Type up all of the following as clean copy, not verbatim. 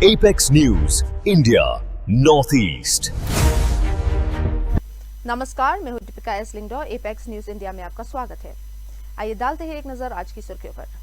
Apex news India north east. नमस्कार, मैं हूं Deepika S Lyngdoh. Apex news India में आपका स्वागत है। आइए डालते हैं एक नजर आज की सुर्खियों पर।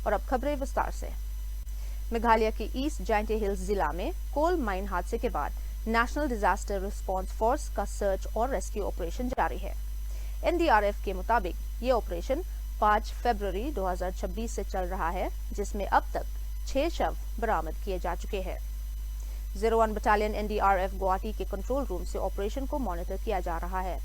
और अब खबरें विस्तार से। मेघालय के ईस्ट जायंट हिल्स जिला में कोल माइन हादसे के बाद नेशनल डिजास्टर रिस्पांस फोर्स का सर्च और रेस्क्यू ऑपरेशन जारी है। एनडीआरएफ के मुताबिक ये ऑपरेशन 5 फरवरी 2026 से चल रहा है, जिसमें अब तक 6 शव बरामद किए जा चुके हैं। 01 बटालियन एनडीआरएफ गुवाहाटी के कंट्रोल रूम से ऑपरेशन को मॉनिटर किया जा रहा है।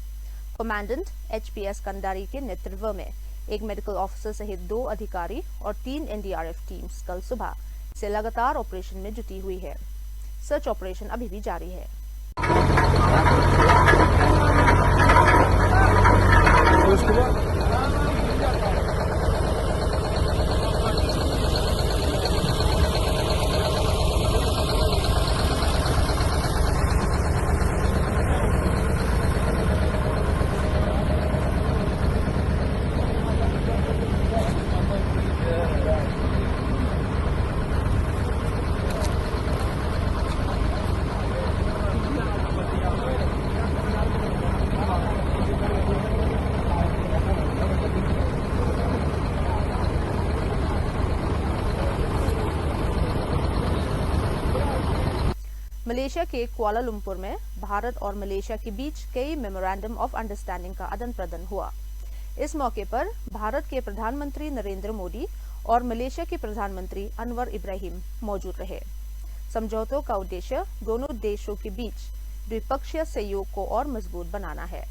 कमांडेंट एचपीएस कंडारी के नेतृत्व में एक मेडिकल ऑफिसर सहित 2 अधिकारी और 3 एनडीआरएफ टीम्स कल सुबह से लगातार ऑपरेशन में जुटी हुई है। सर्च ऑपरेशन अभी भी जारी है। मलेशिया के कुआलालंपुर में भारत और मलेशिया के बीच कई मेमोरेंडम ऑफ अंडरस्टैंडिंग का आदान प्रदान हुआ। इस मौके पर भारत के प्रधानमंत्री नरेंद्र मोदी और मलेशिया के प्रधानमंत्री अनवर इब्राहिम मौजूद रहे। समझौतों का उद्देश्य दोनों देशों के बीच द्विपक्षीय सहयोग को और मजबूत बनाना है।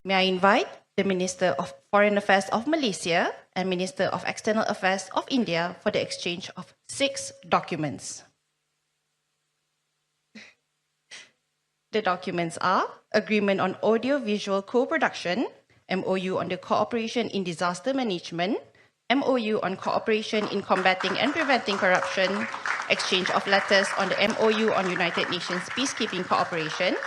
May I invite the Minister of Foreign Affairs of Malaysia and Minister of External Affairs of India for the exchange of 6 documents. The documents are Agreement on Audio-Visual Co-Production, MOU on the Cooperation in Disaster Management, MOU on Cooperation in Combating and Preventing Corruption, exchange of letters on the MOU on United Nations Peacekeeping Cooperation,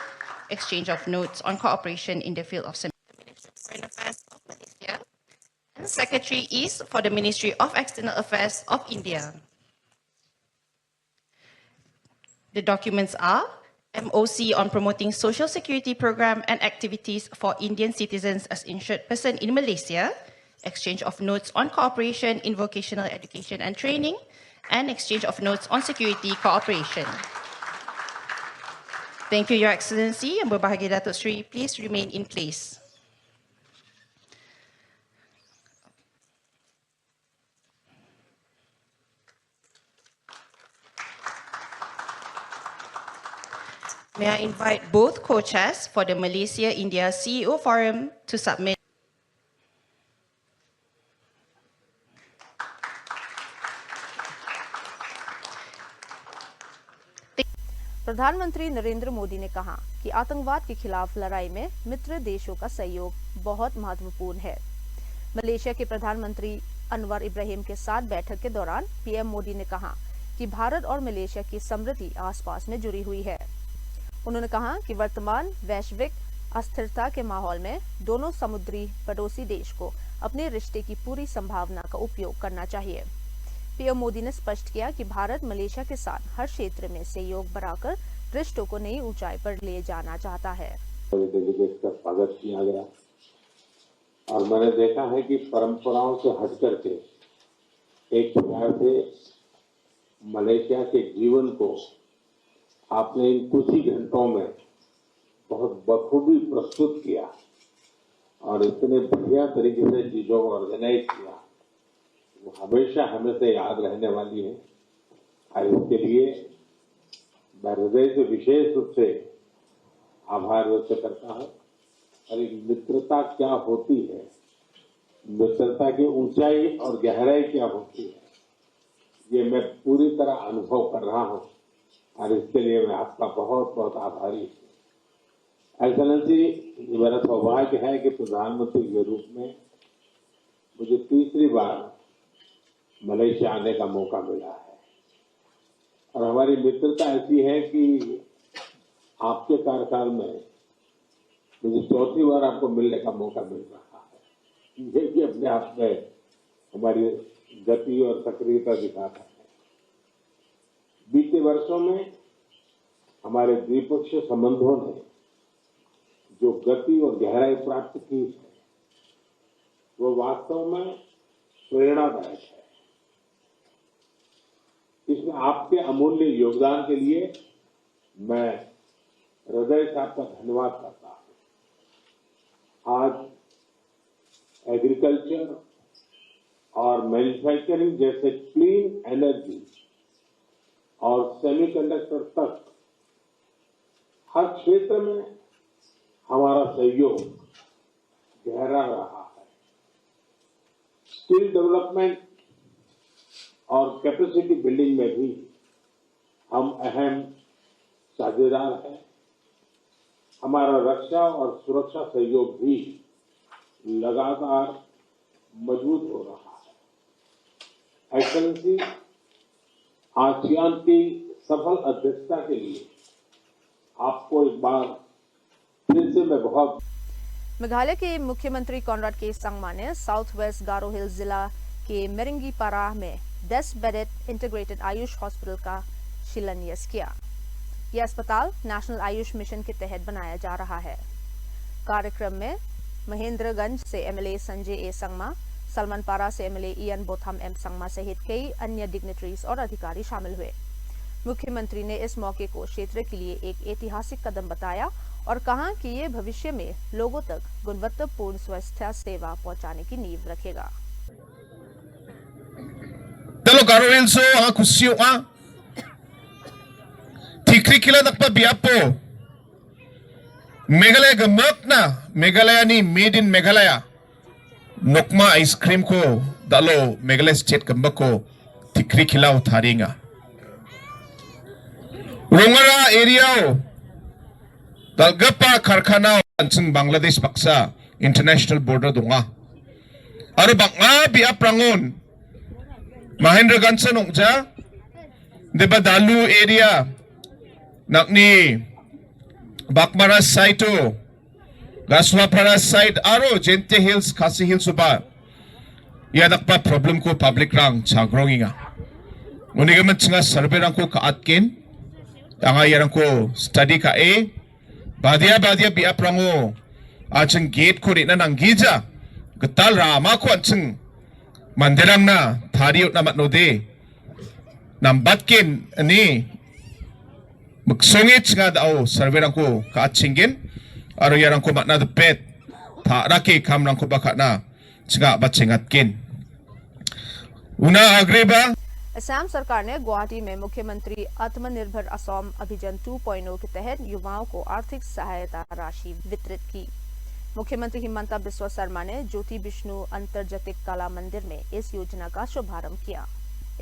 exchange of notes on cooperation in the field of Foreign Affairs of Malaysia, and Secretary is for the Ministry of External Affairs of India. The documents are MOC on promoting social security program and activities for Indian citizens as insured person in Malaysia, exchange of notes on cooperation in vocational education and training, and exchange of notes on security cooperation. Thank you, Your Excellency. Yang berbahagia Datuk Seri, please remain in place. May I invite both co-chairs for the Malaysia-India CEO Forum to submit. प्रधानमंत्री नरेंद्र मोदी ने कहा कि आतंकवाद के खिलाफ लड़ाई में मित्र देशों का सहयोग बहुत महत्वपूर्ण है। मलेशिया के प्रधानमंत्री अनवर इब्राहिम के साथ बैठक के दौरान पीएम मोदी ने कहा कि भारत और मलेशिया की समृद्धि आसपास में जुड़ी हुई है। उन्होंने कहा कि वर्तमान वैश्विक अस्थिरता के माहौल में दोनों समुद्री पड़ोसी देश को अपने रिश्ते की पूरी संभावना का उपयोग करना चाहिए। पीएम मोदी ने स्पष्ट किया कि भारत मलेशिया के साथ हर क्षेत्र में सहयोग बढ़ाकर रिश्तों को नई ऊंचाई पर ले जाना चाहता है। का स्वागत किया गया और मैंने देखा है कि परंपराओं से हट करके एक प्रकार से मलेशिया के जीवन को आपने इन कुछ ही घंटों में बहुत बखूबी प्रस्तुत किया और इतने बढ़िया तरीके से चीजों को ऑर्गेनाइज किया, वो हमेशा हमेशा याद रहने वाली है। और इसके लिए मैं हृदय से विशेष रूप से आभार व्यक्त करता हूँ। और एक मित्रता क्या होती है, मित्रता की ऊंचाई और गहराई क्या होती है, ये मैं पूरी तरह अनुभव कर रहा हूँ। और इसके लिए मैं आपका बहुत बहुत आभारी हूँ। एक्सेलेंसी, मेरा सौभाग्य है कि प्रधानमंत्री के रूप में मुझे तीसरी बार मलेशिया आने का मौका मिला है और हमारी मित्रता ऐसी है कि आपके कार्यकाल में मुझे चौथी बार आपको मिलने का मौका मिल रहा है। ये भी अपने आप में हमारी गति और सक्रियता दिखाता है। बीते वर्षों में हमारे द्विपक्षीय संबंधों ने जो गति और गहराई प्राप्त की है वो वास्तव में प्रेरणादायक है। इसमें आपके अमूल्य योगदान के लिए मैं हृदय से आपका धन्यवाद करता हूं। आज एग्रीकल्चर और मैन्युफैक्चरिंग जैसे क्लीन एनर्जी और सेमीकंडक्टर तक हर क्षेत्र में हमारा सहयोग गहरा रहा है। स्किल डेवलपमेंट और कैपेसिटी बिल्डिंग में भी हम अहम साझेदार हैं। हमारा रक्षा और सुरक्षा सहयोग भी लगातार मजबूत हो रहा है। एक्सेलेंसी, आसियान की सफल अध्यक्षता के लिए आपको एक बार फिर से मैं बहुत। मेघालय के मुख्यमंत्री कॉनराड के संगमा ने साउथ वेस्ट गारो हिल्स जिला के मेरिंगीपारा में 10 बेडेड इंटीग्रेटेड आयुष हॉस्पिटल का शिलान्यास किया। यह अस्पताल नेशनल आयुष मिशन के तहत बनाया जा रहा है। कार्यक्रम में महेंद्रगंज से एमएलए संजय ए संगमा, सलमनपारा से MLA Ian Botham M Sangma सहित कई अन्य डिग्नेटरीज और अधिकारी शामिल हुए। मुख्यमंत्री ने इस मौके को क्षेत्र के लिए एक ऐतिहासिक कदम बताया और कहा कि ये भविष्य में लोगों तक गुणवत्तापूर्ण स्वास्थ्य सेवा पहुंचाने की नींव रखेगा। Telo Garoin so kusio tikri kila dakpa biapo Meghalaya gamak na Meghalaya ni made in Meghalaya nokma ice cream ko dalo Meghalaya state gambak ko tikri kila utharinga Rongara area dalgapa karkhana ansung Bangladesh baksa international border dunga aro banga biap rangon Mahendraganj nongja deba dalu area nakni bakmara site gaswapara site aro jente hills khasi hills uba yadakpa problem ko public rang chagronginga unigaman chinga survey rang ko kaatkin tanga yarang ko study ka e badia biap rango achang gate ko rina nangija getal rama ko achang Mandirang na thariut na matnode nambatkin ni magsungit nga daw serverang ko kaachingin aro yarang ko matna pet tharaki kamrang ko baka na nga batsingatkin una agreba। Assam सरकार ने गुवाहाटी में मुख्यमंत्री आत्मनिर्भर असम अभियान 2.0 के तहत युवाओं को आर्थिक सहायता राशि वितरित की। मुख्यमंत्री हिमंता बिस्वा शर्मा ने ज्योति विष्णु अंतर्जातिक कला मंदिर में इस योजना का शुभारंभ किया।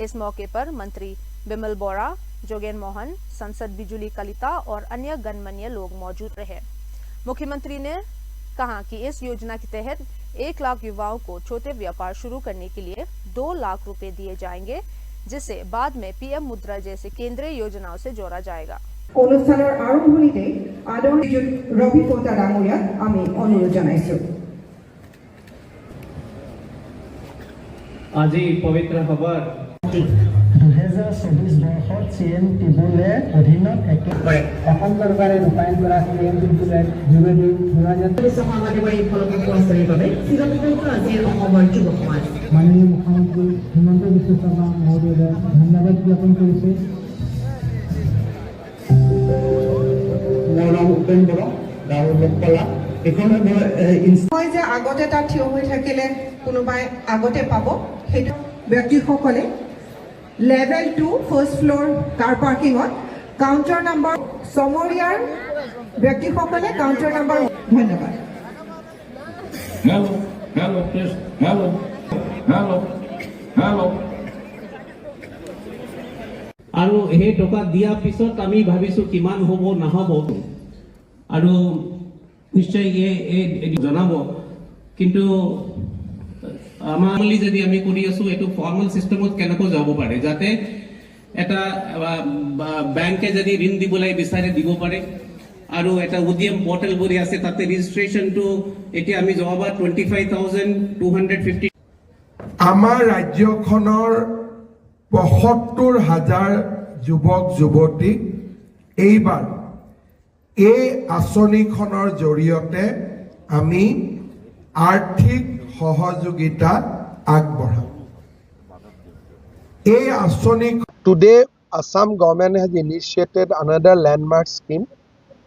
इस मौके पर मंत्री बिमल बोरा, जोगेन मोहन, सांसद बिजुली कलिता और अन्य गणमान्य लोग मौजूद रहे। मुख्यमंत्री ने कहा कि इस योजना के तहत 1 लाख युवाओं को छोटे व्यापार शुरू करने के लिए 2 लाख रुपए दिए जाएंगे, जिसे बाद में पीएम मुद्रा जैसे केंद्रीय योजनाओं से जोड़ा जाएगा। অনুষ্ঠানৰ আৰম্ভণিতে আদৰণীয় ৰবি কটা ডাঙৰীয়াক আমি অনুৰোধ জনাইছো। আজি পবিত্ৰ খবৰ 2024 বৰ্ষত চিএম টিবুলে অধীনত অসম চৰকাৰে ৰূপায়ণ কৰা চিএম টিবুলে যোগেদি 2024 সমাজবাদী ফলক পুৰস্কাৰৰ বাবে শ্ৰীলংকাৰ আজি অসমৰ যুৱ সমাজ মাননীয় মুখ্যমন্ত্ৰী হিমন্ত বিশ্ব শৰ্মা মহোদয়ক ধন্যবাদ জ্ঞাপন কৰিছে। হয় যে আগতে তাত থিয় হৈ থাকিলে কোনোবাই আগতে পাব, সেইটো ব্যক্তিসকলে লেভেল 2 ফাৰ্ষ্ট ফ্লোৰ কাৰ পাৰ্কিঙত কাউণ্টাৰ নম্বৰ সমৰিয়াৰ ব্যক্তিসকলে কাউণ্টাৰ নম্বৰ। ধন্যবাদ। Hello, please. Hello. আৰু সেই টকা দিয়া পিছত আমি ভাবিছো কিমান হ'ব নহ'ব আৰু নিশ্চয় এই জনাব কিন্তু আমালি যদি আমি কৰি আছো এটো ফৰ্মাল সিস্টেমত কেনেকৈ যাব পাৰে যাতে এটা ব্যাংকে যদি ঋণ দিবলৈ বিচাৰে দিব পাৰে আৰু এটা উদ্যম পোৰ্টেল বুলি আছে তাতে ৰেজিষ্ট্ৰেচন টু এতিয়া আমি জবাব 25250 আমাৰ ৰাজ্যখনৰ ৭৫,০০০ যুৱক যুৱতীক এইবাৰ এই আঁচনিখনৰ জৰিয়তে আমি আৰ্থিক সহযোগিতা আগবঢ়াম এই আঁচনি Today, Assam government has initiated another landmark scheme.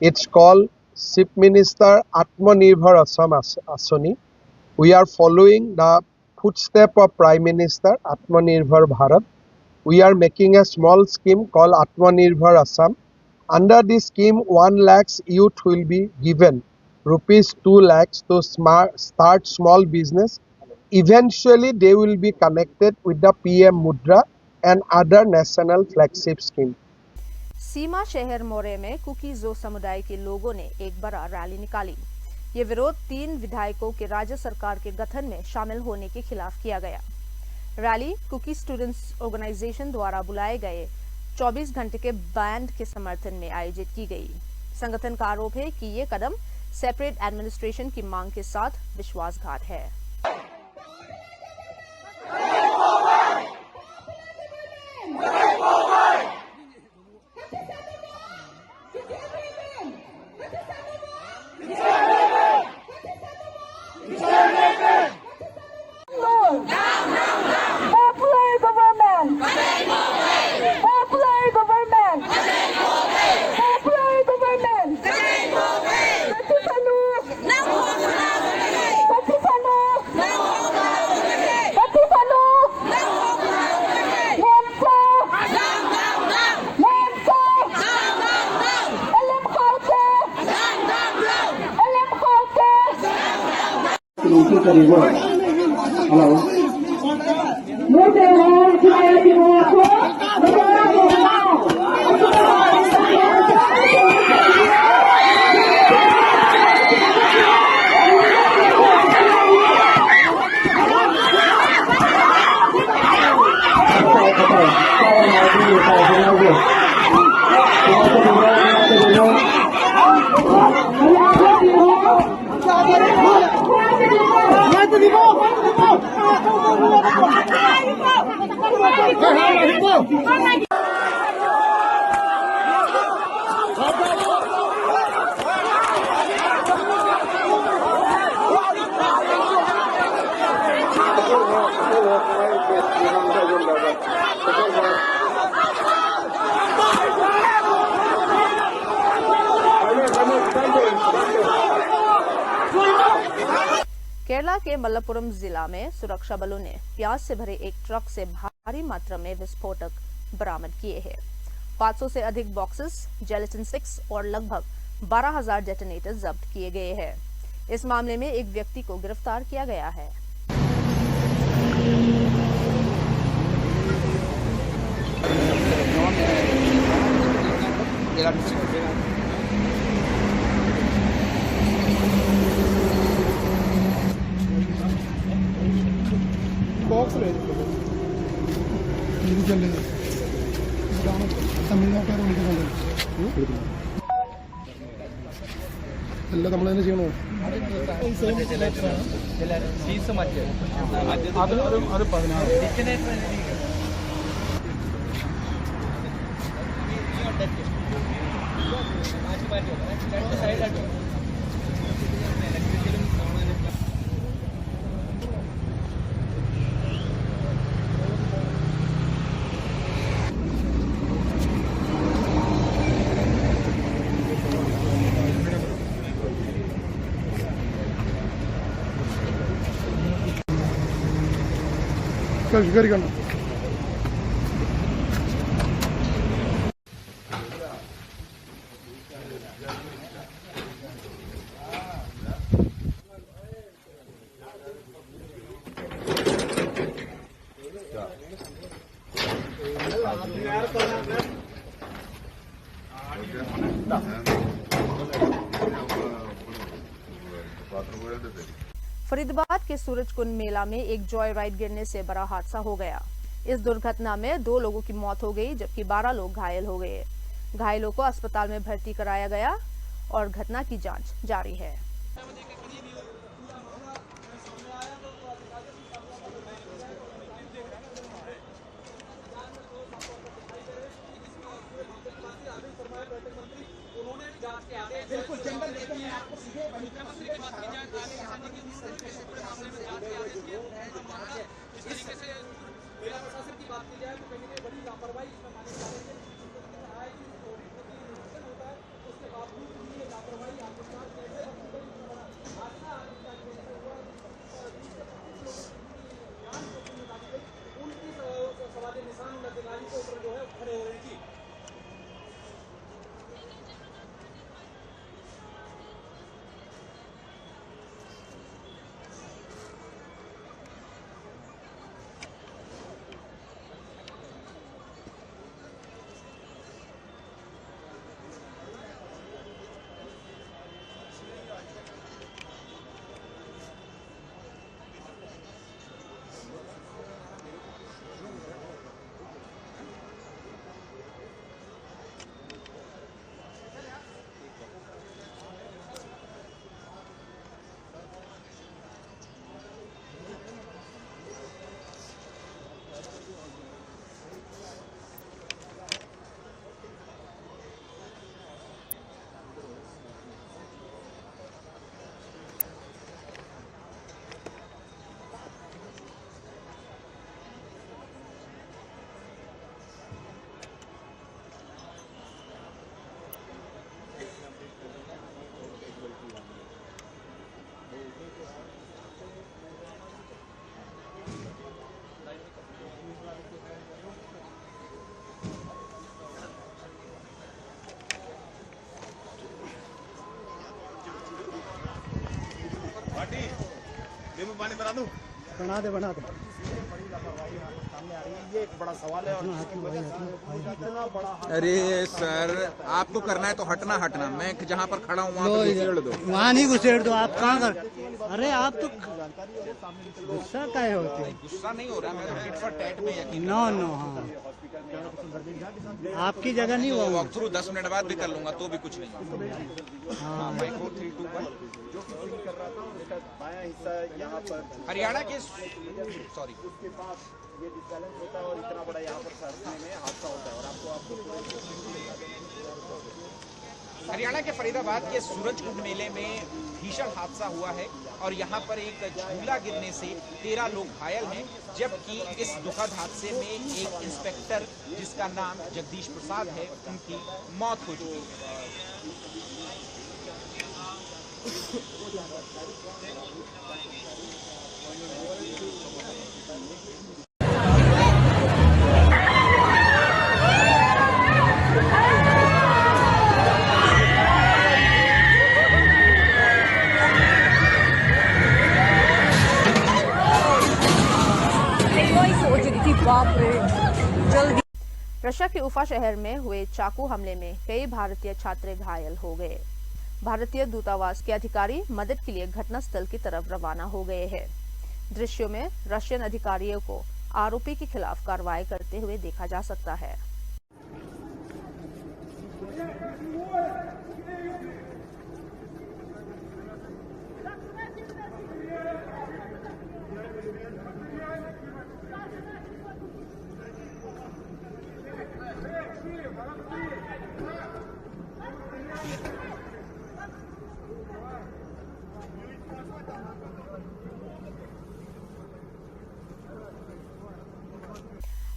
It's called Chief Minister Atmanirbhar Assam Asani. We are following the footsteps of Prime Minister Atmanirbhar Bharat. We are making a small scheme called Atmanirbhar Assam. Under this scheme, 1 lakh youth will be given rupees 2 lakhs to start small business. Eventually, they will be connected with the PM Mudra and other national flagship scheme. सीमा शहर मोरे में कुकीजो समुदाय के लोगों ने एक बड़ा rally निकाली। ये विरोध 3 विधायकों के राज्य सरकार के गठन में शामिल होने के खिलाफ किया गया। रैली कुकी स्टूडेंट्स ऑर्गेनाइजेशन द्वारा बुलाए गए 24 घंटे के बैंड के समर्थन में आयोजित की गई। संगठन का आरोप है कि ये कदम सेपरेट एडमिनिस्ट्रेशन की मांग के साथ विश्वासघात है। केरला के मलप्पुरम जिला में सुरक्षा बलों ने प्याज से भरे एक ट्रक से भारी मात्रा में विस्फोटक बरामद किए हैं। 500 से अधिक बॉक्सेस, जेलेटिन 6 और लगभग 12,000 डेटोनेटर जब्त किए गए हैं। इस मामले में एक व्यक्ति को गिरफ्तार किया गया है। എല്ലാം നമ്മൾ തന്നെ ചെയ്യണോ അത് 16 കയറിക്കണ്ട Yeah. फरीदाबाद के सूरजकुंड मेला में एक जॉय राइड गिरने से बड़ा हादसा हो गया। इस दुर्घटना में 2 लोगों की मौत हो गई जबकि 12 लोग घायल हो गए। घायलों को अस्पताल में भर्ती कराया गया और घटना की जांच जारी है। बना दे सामने आ रही है, ये एक बड़ा सवाल है। और अरे सर, आपको करना है तो हटना, मैं जहाँ पर खड़ा हूँ वहाँ घुसेड़ दो। वहाँ नहीं घुसेड़ दो, आप कहाँ कर? अरे आप तो गुस्सा काहे होते? गुस्सा नहीं हो रहा, मैं तो टिट फॉर टैट में यकीन। नो हाँ, आपकी जगह नहीं हुआ। वॉक थ्रू 10 मिनट बाद भी कर लूंगा तो भी कुछ नहीं। हाँ, 5 4 3 2 1। हरियाणा के सॉरी उसके पास ये डिसबैलेंस होता है और इतना बड़ा यहाँ पर सरकने में हादसा होता है। और आपको हरियाणा के फरीदाबाद के सूरजकुंड मेले में भीषण हादसा हुआ है और यहाँ पर एक झूला गिरने से 13 लोग घायल हैं, जबकि इस दुखद हादसे में एक इंस्पेक्टर जिसका नाम जगदीश प्रसाद है उनकी मौत हो चुकी है। रशिया के उफा शहर में हुए चाकू हमले में कई भारतीय छात्र घायल हो गए। भारतीय दूतावास के अधिकारी मदद के लिए घटनास्थल की तरफ रवाना हो गए हैं। दृश्यों में रशियन अधिकारियों को आरोपी के खिलाफ कार्रवाई करते हुए देखा जा सकता है।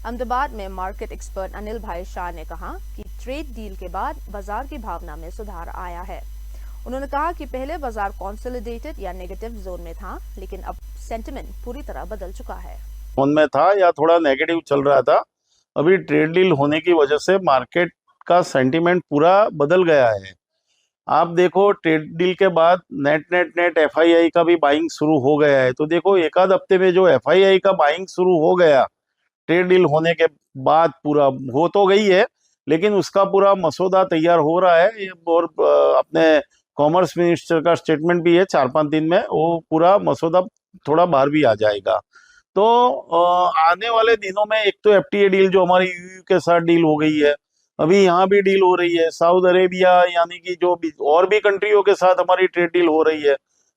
अहमदाबाद में मार्केट एक्सपर्ट अनिल भाई शाह ने कहा कि ट्रेड डील के बाद बाजार की भावना में सुधार आया है। उन्होंने कहा कि पहले बाजार कंसोलिडेटेड या नेगेटिव जोन में था, लेकिन अब सेंटिमेंट पूरी तरह बदल चुका है। जोन में था या थोड़ा नेगेटिव चल रहा था, अभी ट्रेड डील होने की वजह से मार्केट का सेंटिमेंट पूरा बदल गया है। आप देखो ट्रेड डील के बाद नेट एफआईआई का भी बाइंग शुरू हो गया है। तो देखो एक आध हफ्ते में जो एफआईआई का बाइंग शुरू हो गया ट्रेड डील होने के बाद, पूरा हो तो गई है, लेकिन उसका पूरा मसौदा तैयार हो रहा है और अपने कॉमर्स मिनिस्टर का स्टेटमेंट भी है 4-5 दिन में, वो पूरा मसौदा थोड़ा बाहर भी आ जाएगा। तो आने वाले दिनों में एक तो FTA डील जो हमारी EU के साथ डील हो गई है, अभी यहाँ भी डील हो रही है, सऊदी अरेबिया यानी कि जो भी और भी कंट्रियों के साथ हमारी ट्रेड डील हो रही है।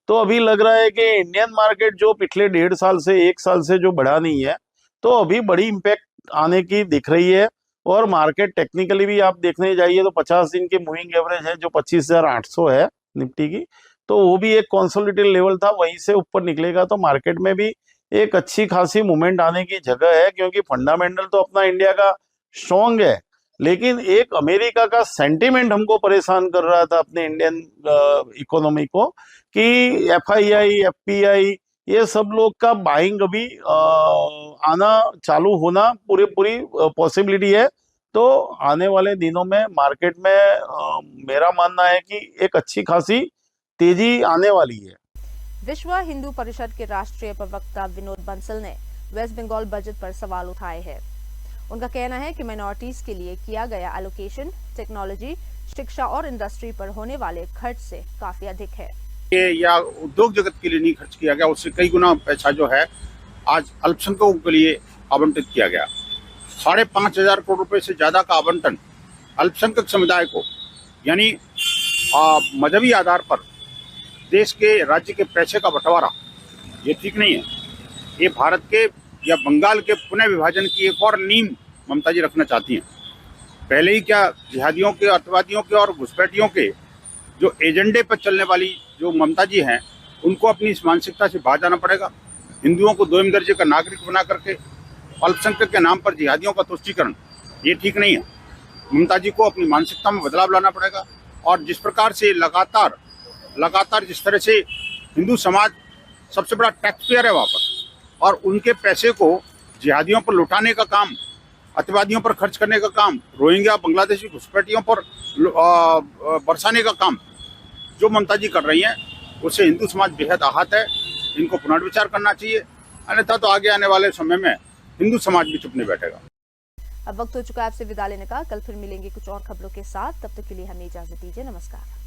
तो अभी लग रहा है कि इंडियन मार्केट जो पिछले 1.5 साल से 1 साल से जो बढ़ा नहीं है, तो अभी बड़ी इम्पैक्ट आने की दिख रही है। और मार्केट टेक्निकली भी आप देखने जाइए तो 50 दिन की मूविंग एवरेज है जो 25,800 है निफ्टी की, तो वो भी एक कंसोलिडेटेड लेवल था, वहीं से ऊपर निकलेगा तो मार्केट में भी एक अच्छी खासी मूवमेंट आने की जगह है, क्योंकि फंडामेंटल तो अपना इंडिया का स्ट्रॉन्ग है, लेकिन एक अमेरिका का सेंटिमेंट हमको परेशान कर रहा था अपने इंडियन इकोनॉमी को, कि FII FPI ये सब लोग का बाइंग अभी आना चालू होना पूरी पॉसिबिलिटी है। तो आने वाले दिनों में मार्केट में मेरा मानना है कि एक अच्छी खासी तेजी आने वाली है। विश्व हिंदू परिषद के राष्ट्रीय प्रवक्ता विनोद बंसल ने वेस्ट बंगाल बजट पर सवाल उठाए हैं। उनका कहना है कि माइनॉरिटीज के लिए किया गया एलोकेशन टेक्नोलॉजी, शिक्षा और इंडस्ट्री पर होने वाले खर्च से काफी अधिक है। या उद्योग जगत के लिए नहीं खर्च किया गया, उससे कई गुना पैसा जो है आज अल्पसंख्यकों के लिए आवंटित किया गया। 5,500 करोड़ रुपए से ज्यादा का आवंटन अल्पसंख्यक समुदाय को, यानी मजहबी आधार पर देश के राज्य के पैसे का बंटवारा, ये ठीक नहीं है। ये भारत के या बंगाल के पुनः विभाजन की एक और नींव ममता जी रखना चाहती हैं। पहले ही क्या जिहादियों के, अतवादियों के और घुसपैठियों के जो एजेंडे पर चलने वाली जो ममता जी हैं, उनको अपनी इस मानसिकता से बाहर जाना पड़ेगा। हिंदुओं को 2वीं दर्जे का नागरिक बना करके अल्पसंख्यक के नाम पर जिहादियों का तुष्टीकरण, ये ठीक नहीं है। ममता जी को अपनी मानसिकता में बदलाव लाना पड़ेगा। और जिस प्रकार से लगातार जिस तरह से हिंदू समाज सबसे बड़ा टैक्स पेयर है वहाँ पर, और उनके पैसे को जिहादियों पर लुटाने का काम, अतिवादियों पर खर्च करने का काम, रोहिंग्या बांग्लादेशी घुसपैठियों पर बरसाने का काम जो ममता जी कर रही हैं, उससे हिंदू समाज बेहद आहत है। इनको पुनर्विचार करना चाहिए, अन्यथा तो आगे आने वाले समय में हिंदू समाज भी चुप नहीं बैठेगा। अब वक्त हो चुका है आपसे विदा लेने का। कल फिर मिलेंगे कुछ और खबरों के साथ, तब तक के लिए हमें इजाजत दीजिए। नमस्कार।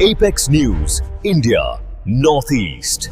Apex News, India, Northeast.